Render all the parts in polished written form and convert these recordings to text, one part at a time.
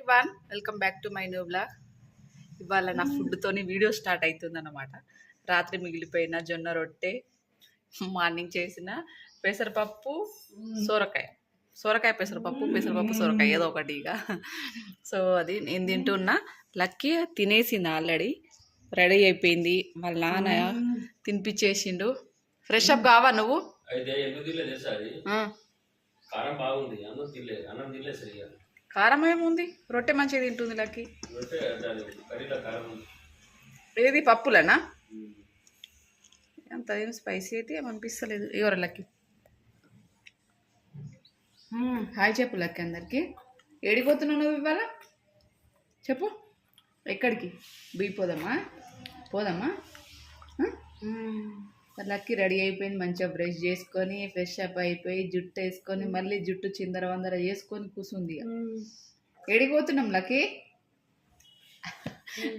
Everyone welcome back to my new blog. ఇవాళ నా ఫుడ్తోని video start అవుతుంది అన్నమాట. రాత్రి మిగిలిపోయిన జొన్న రొట్టె, మార్నింగ్ చేసిన పెసరపప్పు సోరకాయ పెసరపప్పు సోరకాయ ఏదో ఒకటి ఇక. సో అది నేను తింటున్నా. లక్కీ తినేసింది, ఆల్రెడీ రెడీ అయిపోయింది. వాళ్ళ నాన్న తినిపించేసిండు. ఫ్రెష్ అప్ కావా నువ్వు? కారం ఏముంది, రొట్టె మంచిగా తింటుంది లక్కీ. ఏది పప్పులనా? అంత ఏం స్పైసీ అయితే ఏమనిపిస్తలేదు. ఎవరు లక్కీ? హాయ్ చెప్పు లక్కీ అందరికి. ఏడిపోతున్నావు నువ్వు ఇవాళ? చెప్పు, ఎక్కడికి? పోదామా? లక్కీ రెడీ అయిపోయింది, మంచిగా బ్రష్ చేసుకొని ఫ్రెష్ అప్ అయిపోయి జుట్టు వేసుకొని మళ్ళీ జుట్టు చిందర వందర చేసుకొని కూర్చుంది. ఏడిపోతున్నాం లక్కీ?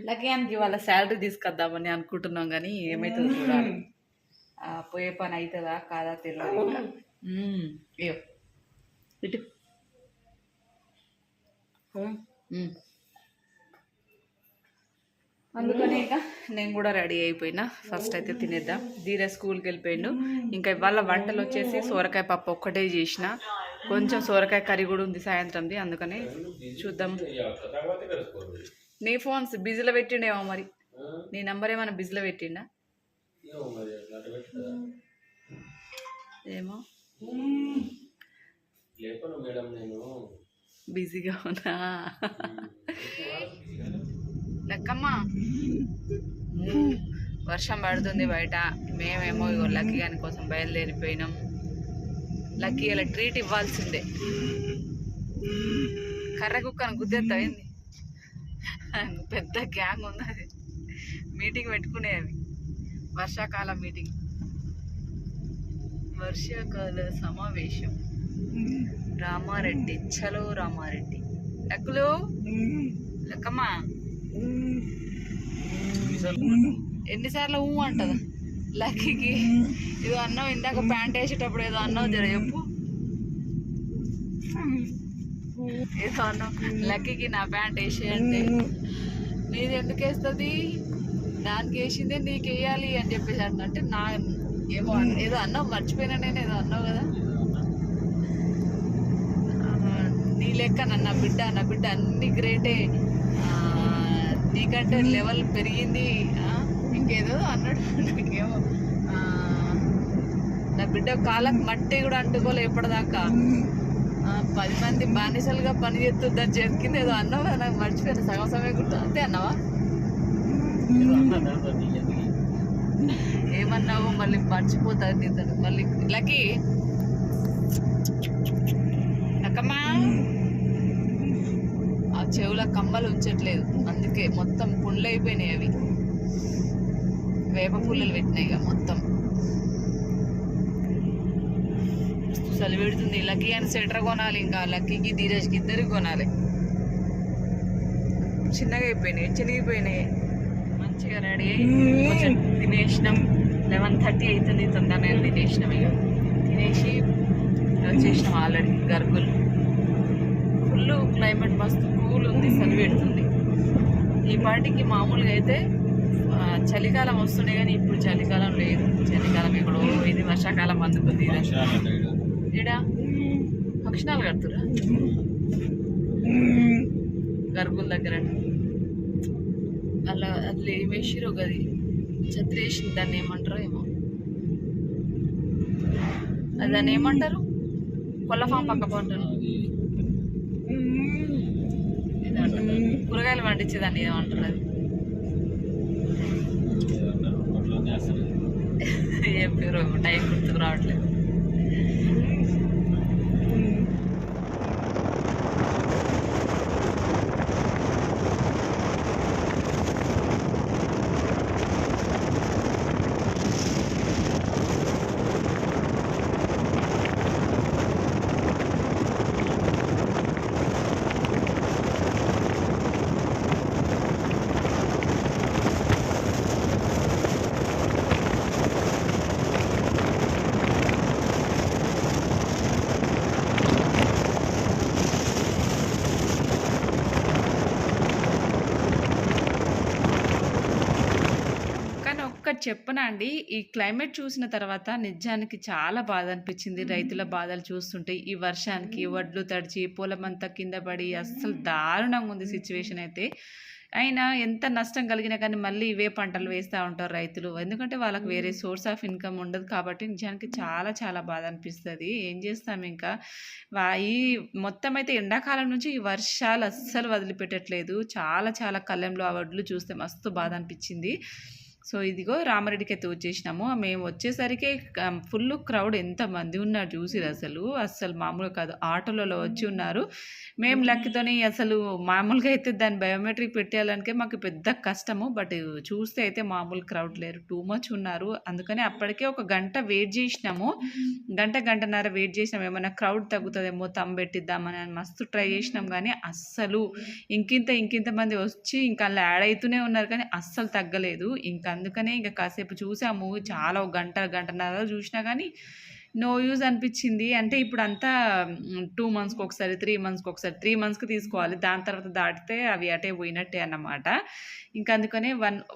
లక్కీ అని వాళ్ళ శాలరీ తీసుకొద్దామని అనుకుంటున్నాం, కానీ ఏమవుతుందో చూడాలి. పోయే పని అవుతుందా కాదా తెలియదు. అయ్యో ఇటు అందుకని ఇక నేను కూడా రెడీ అయిపోయినా. ఫస్ట్ అయితే తినేద్దాం. ధీరే స్కూల్కి వెళ్ళిపోయిండు. ఇంకా ఇవాళ వంటలు వచ్చేసి సోరకాయ పప్పు ఒక్కటే చేసిన, కొంచెం సోరకాయ కర్రీ కూడా ఉంది సాయంత్రంది. అందుకని చూద్దాం. నీ ఫోన్స్ బిజీలో పెట్టిండేమో మరి. నీ నంబర్ ఏమైనా బిజీలో పెట్టిండా ఏమో, బిజీగా ఉన్నా. లక్కమ్మ వర్షం పడుతుంది బయట. మేమేమో ఇగో లక్కీ గాని కోసం బయలుదేరిపోయినాం. లక్కీ ఇలా ట్రీట్ ఇవ్వాల్సిందే. కర్ర కుక్కను గుద్దేస్తాయింది. పెద్ద గ్యాంగ్ ఉంది, అది మీటింగ్ పెట్టుకునేవి. వర్షాకాల మీటింగ్, వర్షాకాల సమావేశం. రామారెడ్డి, చలో రామారెడ్డి. లక్కులు లక్కమ్మ ఎన్నిసార్లు అంటదా లక్కీకి? ఏదో అన్నావు ఇందాక, ప్యాంట్ వేసేటప్పుడు ఏదో అన్నావు, జర చెప్పు. ఏదో అన్నావు లక్కీకి, నా ప్యాంట్ వేసే అంటే నీది ఎందుకు వేస్తుంది, దానికి వేసిందే నీకు వేయాలి అని చెప్పేసి అంటే నా ఏమో ఏదో అన్నావు, మర్చిపోయినా నేను. ఏదో అన్నావు కదా, నీ లెక్క నా బిడ్డ అన్ని గ్రేటే, నీకంటే లెవెల్ పెరిగింది, ఇంకేదో అన్నాడు. నాకేమో నా బిడ్డ కాళ్ళకు మట్టి కూడా అంటుకోలే ఎప్పటిదాకా. 10 మంది బానిసలుగా పని చేస్తుందని చెక్కింది ఏదో అన్నావు కదా, నాకు మర్చిపోయిన. సగం సమయం గుర్తు అంతే అన్నావా? ఏమన్నావు మళ్ళీ మర్చిపోతుంది మళ్ళీ. లక్కీ లక్కమ్మా ఆ చెవుల కమ్మలు ఉంచట్లేదు, అందుకే మొత్తం పుండ్లు అయిపోయినాయి. అవి వేప పుల్లలు పెట్టినాయి ఇక మొత్తం. చలి పెడుతుంది. లక్కీ అని స్వెటర్ కొనాలి, ఇంకా లక్కీకి ధీరజ్కి ఇద్దరికి కొనాలి. చిన్నగా అయిపోయినాయి, చినిగిపోయినాయి. మంచిగా రెడీ అయ్యి కొంచెం తినేసినాం. 11:30 అవుతుంది. తొందరగా తినేసినాం. ఇక తినేసి వచ్చేసినాం ఆల్రెడీ. గర్గులు ఫుల్ క్లైమేట్ మస్తు కూల్ ఉంది, చలి పెడుతుంది. ఈ పాటికి మామూలుగా అయితే చలికాలం వస్తుండే, కానీ ఇప్పుడు చలికాలం లేదు. చలికాలం ఎక్కడో ఇది వర్షాకాలం అందుకుంది. ఏడా ఫంక్షనాలు కడుతురా గర్గుల దగ్గర. అలా అట్లా ఏమేసిరో గది ఛత్రి వేసింది. దాన్ని ఏమంటారో ఏమో, అది దాన్ని ఏమంటారు? కొల్లఫామ్ పక్క పంటారు. కూరగాయలు పండించేదాన్ని ఏమంటారు? అది ఏం పేరు టైం గుర్తుకు రావట్లేదు. ఒకటి చెప్పనా అండి, ఈ క్లైమేట్ చూసిన తర్వాత నిజానికి చాలా బాధ అనిపించింది. రైతుల బాధలు చూస్తుంటే ఈ వర్షానికి వడ్లు తడిచి పొలమంతా కింద పడి అస్సలు దారుణంగా ఉంది సిచ్యువేషన్ అయితే. అయినా ఎంత నష్టం కలిగినా కానీ మళ్ళీ ఇవే పంటలు వేస్తూ ఉంటారు రైతులు. ఎందుకంటే వాళ్ళకి వేరే సోర్స్ ఆఫ్ ఇన్కమ్ ఉండదు కాబట్టి నిజానికి చాలా చాలా బాధ అనిపిస్తుంది. ఏం చేస్తాం ఇంకా. ఈ మొత్తం అయితే ఎండాకాలం నుంచి ఈ వర్షాలు అస్సలు వదిలిపెట్టట్లేదు. చాలా చాలా కళ్ళెంలో ఆ వడ్లు చూస్తే మస్తు బాధ అనిపించింది. సో ఇదిగో రామారెడ్డికి అయితే వచ్చేసినాము. మేము వచ్చేసరికి ఫుల్ క్రౌడ్ ఎంతమంది ఉన్నారు చూసిరు. అస్సలు మామూలుగా కాదు. ఆటోలలో వచ్చి ఉన్నారు. మేము లెక్కతోని అసలు మామూలుగా అయితే దాన్ని బయోమెట్రిక్ పెట్టేయాలనికే మాకు పెద్ద కష్టము. బట్ చూస్తే అయితే మామూలు క్రౌడ్ లేరు, టూ మచ్ ఉన్నారు. అందుకని అప్పటికే ఒక గంట వెయిట్ చేసినాము. గంటన్నర వెయిట్ చేసినాము. ఏమైనా క్రౌడ్ తగ్గుతుందేమో పెట్టిద్దామని మస్తు ట్రై చేసినాం. కానీ అస్సలు ఇంకింత మంది వచ్చి ఇంకా అలా యాడ్ అవుతూనే ఉన్నారు కానీ అస్సలు తగ్గలేదు. ఇంకా అందుకనే ఇంకా కాసేపు చూసాము. చాలా ఒక గంటన్నర చూసినా కానీ నో యూజ్ అనిపించింది. అంటే ఇప్పుడు అంతా 2 మంత్స్కి ఒకసారి 3 మంత్స్కి ఒకసారి 3 మంత్స్కి తీసుకోవాలి. దాని తర్వాత దాటితే అవి అటే పోయినట్టే అన్నమాట. ఇంకా అందుకనే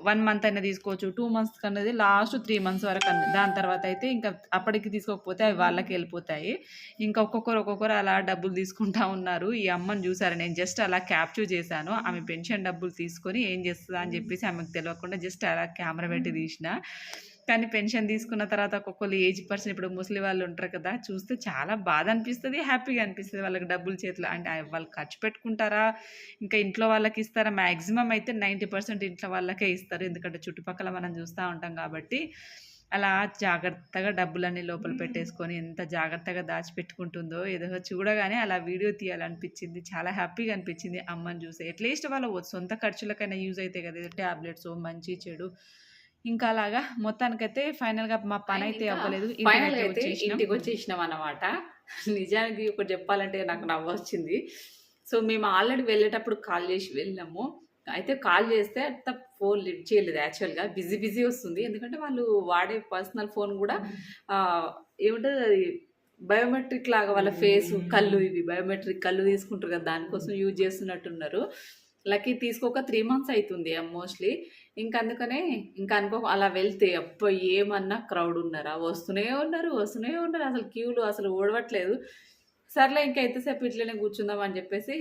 1 మంత్ అయినా తీసుకోవచ్చు. 2 మంత్స్ అన్నది లాస్ట్ 3 మంత్స్ వరకు అన్నది. దాని తర్వాత అయితే ఇంకా అప్పటికి తీసుకోకపోతే అవి వాళ్ళకి వెళ్ళిపోతాయి. ఇంకా ఒక్కొక్కరు అలా డబ్బులు తీసుకుంటా ఉన్నారు. ఈ అమ్మని చూసారు, నేను జస్ట్ అలా క్యాప్చర్ చేశాను. ఆమె పెన్షన్ డబ్బులు తీసుకొని ఏం చేస్తుందా అని చెప్పేసి ఆమెకు తెలియకుండా జస్ట్ అలా కెమెరా పెట్టి తీసిన. కానీ పెన్షన్ తీసుకున్న తర్వాత ఒక్కొక్కరు ఏజ్ పర్సన్, ఇప్పుడు ముసలి వాళ్ళు ఉంటారు కదా, చూస్తే చాలా బాధ అనిపిస్తుంది, హ్యాపీగా అనిపిస్తుంది. వాళ్ళకి డబ్బులు చేతిలో అంటే వాళ్ళు ఖర్చు పెట్టుకుంటారా, ఇంకా ఇంట్లో వాళ్ళకి ఇస్తారా? మ్యాక్సిమం అయితే 90% ఇంట్లో వాళ్ళకే ఇస్తారు. ఎందుకంటే చుట్టుపక్కల మనం చూస్తూ ఉంటాం కాబట్టి. అలా జాగ్రత్తగా డబ్బులన్నీ లోపల పెట్టేసుకొని ఎంత జాగ్రత్తగా దాచిపెట్టుకుంటుందో ఏదో చూడగానే అలా వీడియో తీయాలనిపించింది. చాలా హ్యాపీగా అనిపించింది అమ్మని చూసి. అట్లీస్ట్ వాళ్ళ సొంత ఖర్చులకైనా యూజ్ అవుతాయి కదా, ట్యాబ్లెట్స్ మంచి చెడు. ఇంకా అలాగా మొత్తానికైతే ఫైనల్గా మా పని అయితే అవ్వలేదు. ఇంటికి వచ్చేసినాం అన్నమాట. నిజానికి ఒకటి చెప్పాలంటే నాకు నవ్వు వచ్చింది. సో మేము ఆల్రెడీ వెళ్ళేటప్పుడు కాల్ చేసి వెళ్ళినాము. అయితే కాల్ చేస్తే అంత ఫోన్ లిఫ్ట్ చేయలేదు. యాక్చువల్గా బిజీ వస్తుంది. ఎందుకంటే వాళ్ళు వాడే పర్సనల్ ఫోన్ కూడా ఏముంటుంది, అది బయోమెట్రిక్ లాగా వాళ్ళ ఫేసు కళ్ళు, ఇవి బయోమెట్రిక్ కళ్ళు తీసుకుంటారు కదా, దానికోసం యూజ్ చేస్తున్నట్టున్నారు. లక్కీ తీసుకోక 3 మంత్స్ అవుతుంది మోస్ట్లీ. ఇంకా అందుకనే ఇంకా అలా వెళ్తే అబ్బా ఏమన్నా క్రౌడ్ ఉన్నారా, వస్తూనే ఉన్నారు. అసలు క్యూలు అసలు ఓడవట్లేదు. సర్లే ఇంకా ఎంతసేపు ఇట్లనే కూర్చుందాం అని చెప్పేసి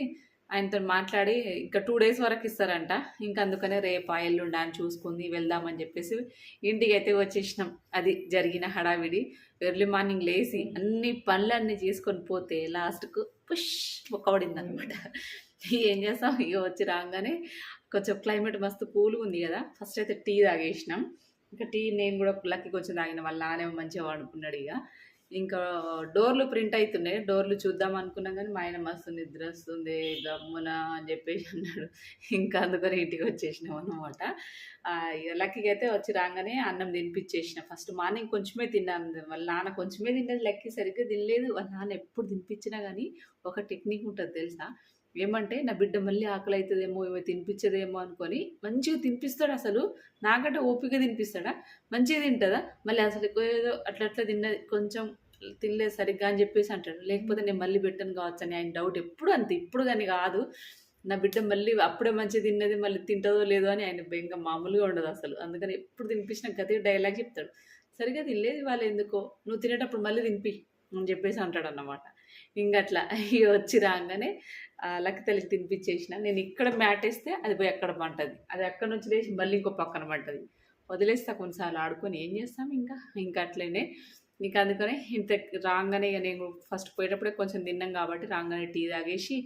ఆయనతో మాట్లాడి ఇంకా 2 days వరకు ఇస్తారంట. ఇంకా అందుకనే రేపు ఎల్లుండా అని చూసుకుంది వెళ్దామని చెప్పేసి ఇంటికి అయితే వచ్చేసినాం. అది జరిగిన హడావిడి. ఎర్లీ మార్నింగ్ లేచి అన్ని పనులన్నీ చేసుకొని పోతే లాస్ట్కు పుష్ ఒక్కబడింది అనమాట. ఏం చేస్తాం, ఇక వచ్చి రాగానే కొంచెం క్లైమేట్ మస్తు కూల్గా ఉంది కదా, ఫస్ట్ అయితే టీ తాగేసినాం. ఇంకా టీ నేను కూడా లక్కీ కొంచెం తాగిన, వాళ్ళ నానేమో మంచిగా వాడుకున్నాడు. ఇంకా డోర్లు ప్రింట్ అవుతున్నాయి. డోర్లు చూద్దాం అనుకున్నాం కానీ మా ఆయన మస్తు నిద్ర వస్తుంది గమ్మున అని చెప్పేసి అన్నాడు. ఇంకా అందుకని ఇంటికి వచ్చేసినాం అనమాట. లక్కీకి అయితే వచ్చి రాగానే అన్నం తినిపించేసిన. ఫస్ట్ మార్నింగ్ కొంచెమే తిన్నాను. వాళ్ళ నాన్న కొంచెమే తిన్నది, లక్కీ సరిగ్గా తినలేదు. వాళ్ళ నాన్న ఎప్పుడు తినిపించినా కానీ ఒక టెక్నిక్ ఉంటుంది తెలుసా, ఏమంటే నా బిడ్డ మళ్ళీ ఆకలి అవుతుందేమో, ఏమో తినిపించదేమో అనుకొని మంచిగా తినిపిస్తాడు. అసలు నాకంటే ఓపిక తినిపిస్తాడా, మంచిగా తింటుందా, మళ్ళీ అసలు ఏదో అట్లా తిన్నది, కొంచెం తినలేదు సరిగ్గా అని చెప్పేసి అంటాడు. లేకపోతే నేను మళ్ళీ పెట్టను కావచ్చు అని ఆయన డౌట్ ఎప్పుడు. అంతే, ఇప్పుడు కానీ కాదు, నా బిడ్డ మళ్ళీ అప్పుడే మంచిగా తిన్నది మళ్ళీ తింటుందో లేదో అని ఆయన ఇంకా మామూలుగా ఉండదు అసలు. అందుకని ఎప్పుడు తినిపించిన గతి డైలాగ్ చెప్తాడు. సరిగ్గా తినలేదు వాళ్ళు, ఎందుకో నువ్వు తినేటప్పుడు మళ్ళీ తినిపి అని చెప్పేసి అంటాడు అన్నమాట. ఇంకట్లా వచ్చి రాగానే లక్కీ తల్లికి తినిపించేసిన. నేను ఇక్కడ మ్యాట్ వేస్తే అది పోయి ఎక్కడ పంటది, అది ఎక్కడి నుంచి లేచి మళ్ళీ ఇంకో పక్కన పంటది. వదిలేస్తా కొన్నిసార్లు ఆడుకొని, ఏం చేస్తాం ఇంకా అట్లనే. ఇంకా అందుకనే ఇంత రాగానే ఇక నేను ఫస్ట్ పోయేటప్పుడే కొంచెం తిన్నాం కాబట్టి రాగానే టీ తాగేసి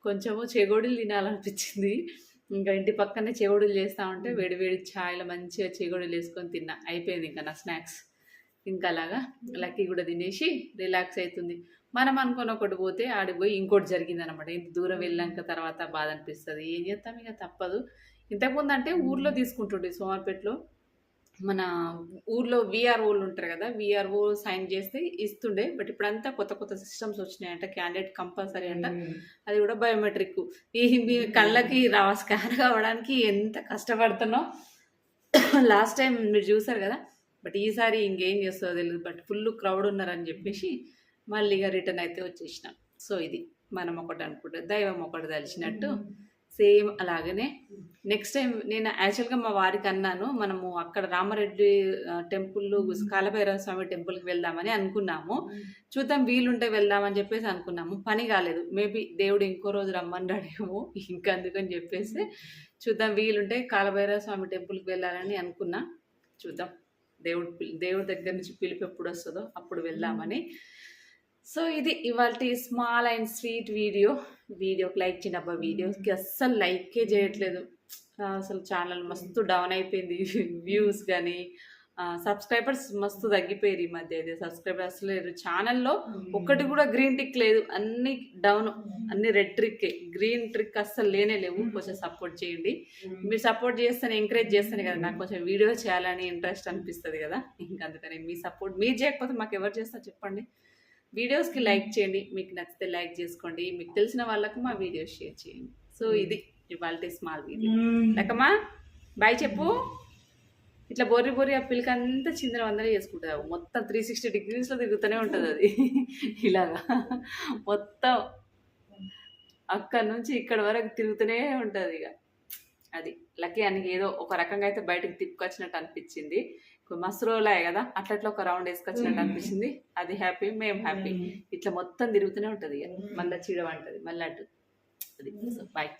కొంచెము చెగోడీలు తినాలనిపించింది. ఇంకా ఇంటి పక్కనే చెగోడీలు చేస్తూ ఉంటే వేడి ఛాయ్లో మంచిగా చెగోడీలు వేసుకొని తిన్నా. అయిపోయింది ఇంకా నా స్నాక్స్. ఇంకా అలాగా లక్కీ కూడా తినేసి రిలాక్స్ అవుతుంది. మనం అనుకుని ఒకటి పోతే ఆడిపోయి ఇంకోటి జరిగిందనమాట. ఇంత దూరం వెళ్ళాక తర్వాత బాధ అనిపిస్తుంది. ఏం చేస్తాం, ఇక తప్పదు. ఇంతకుముందు అంటే ఊర్లో తీసుకుంటుండే, సోమర్పేటలో మన ఊర్లో విఆర్ఓలు ఉంటారు కదా, విఆర్ఓ సైన్ చేస్తే ఇస్తుండే. బట్ ఇప్పుడంతా కొత్త సిస్టమ్స్ వచ్చినాయంట. క్యాండిడేట్ కంపల్సరీ అంట, అది కూడా బయోమెట్రిక్. మీ కళ్ళకి స్కాన్ కావడానికి ఎంత కష్టపడుతున్నో లాస్ట్ టైం మీరు చూసారు కదా. బట్ ఈసారి ఇంకేం చేస్తుందో తెలియదు. బట్ ఫుల్ క్రౌడ్ ఉన్నారని చెప్పేసి మళ్ళీగా రిటర్న్ అయితే వచ్చేసినాం. సో ఇది మనం ఒకటి అనుకుంటే దైవం ఒకటి తలిచినట్టు సేమ్ అలాగనే నెక్స్ట్ టైం నేను యాక్చువల్గా మా వారికి అన్నాను, మనము అక్కడ రామారెడ్డి టెంపుల్, కాలభైరవ స్వామి టెంపుల్కి వెళ్దామని అనుకున్నాము. చూద్దాం వీలుంటే వెళ్దామని చెప్పేసి అనుకున్నాము. పని కాలేదు. మేబీ దేవుడు ఇంకో రోజు రమ్మన్నాడేమో, ఇంకా అందుకని చెప్పేసి చూద్దాం వీలుంటే కాలభైరవ స్వామి టెంపుల్కి వెళ్ళాలని అనుకున్నా. చూద్దాం దేవుడి దగ్గర నుంచి పిలుపు ఎప్పుడు వస్తుందో అప్పుడు వెళ్దామని. సో ఇది ఇవాళ స్మాల్ అండ్ స్వీట్ వీడియోకి లైక్ చేయండి. అబ్బా వీడియోస్కి అస్సలు లైకే చేయట్లేదు. అసలు ఛానల్ మస్తు డౌన్ అయిపోయింది. వ్యూస్ కానీ సబ్స్క్రైబర్స్ మస్తు తగ్గిపోయారు ఈ మధ్య. అయితే సబ్స్క్రైబర్స్ లేరు ఛానల్లో. ఒక్కటి కూడా గ్రీన్ టిక్ లేదు, అన్ని డౌన్, అన్ని రెడ్ ట్రిక్. గ్రీన్ ట్రిక్ అస్సలు లేవు. కొంచెం సపోర్ట్ చేయండి. మీరు సపోర్ట్ చేస్తేనే, ఎంకరేజ్ చేస్తేనే కదా నాకు కొంచెం వీడియో చేయాలని ఇంట్రెస్ట్ అనిపిస్తుంది కదా. ఇంకా అందుకని మీ సపోర్ట్ మీరు చేయకపోతే మాకు ఎవరు చేస్తారో చెప్పండి. వీడియోస్కి లైక్ చేయండి, మీకు నచ్చితే లైక్ చేసుకోండి, మీకు తెలిసిన వాళ్ళకు మా వీడియోస్ షేర్ చేయండి. సో ఇది ఇవాళ స్మాల్ వీడియో. లెక్కమ్మా బాయ్ చెప్పు. ఇట్లా బొర్రి ఆ పిల్లకంతా చిందర వందర చేసుకుంటుంది. మొత్తం 360 degreesలో తిరుగుతూనే ఉంటుంది అది. ఇలాగా మొత్తం అక్కడి నుంచి ఇక్కడ వరకు తిరుగుతూనే ఉంటుంది. ఇక అది లక్కీ అనికి ఏదో ఒక రకంగా అయితే బయటకు తిప్పుకొచ్చినట్టు అనిపించింది. మస్తు రోజులే కదా, అట్లా ఒక రౌండ్ వేసుకొచ్చినట్టు అనిపించింది. అది హ్యాపీ, మేము హ్యాపీ. ఇట్లా మొత్తం తిరుగుతూనే ఉంటుంది. ఇక మళ్ళీ చీడ అంటది, మళ్ళీ అటు. అది బాయ్.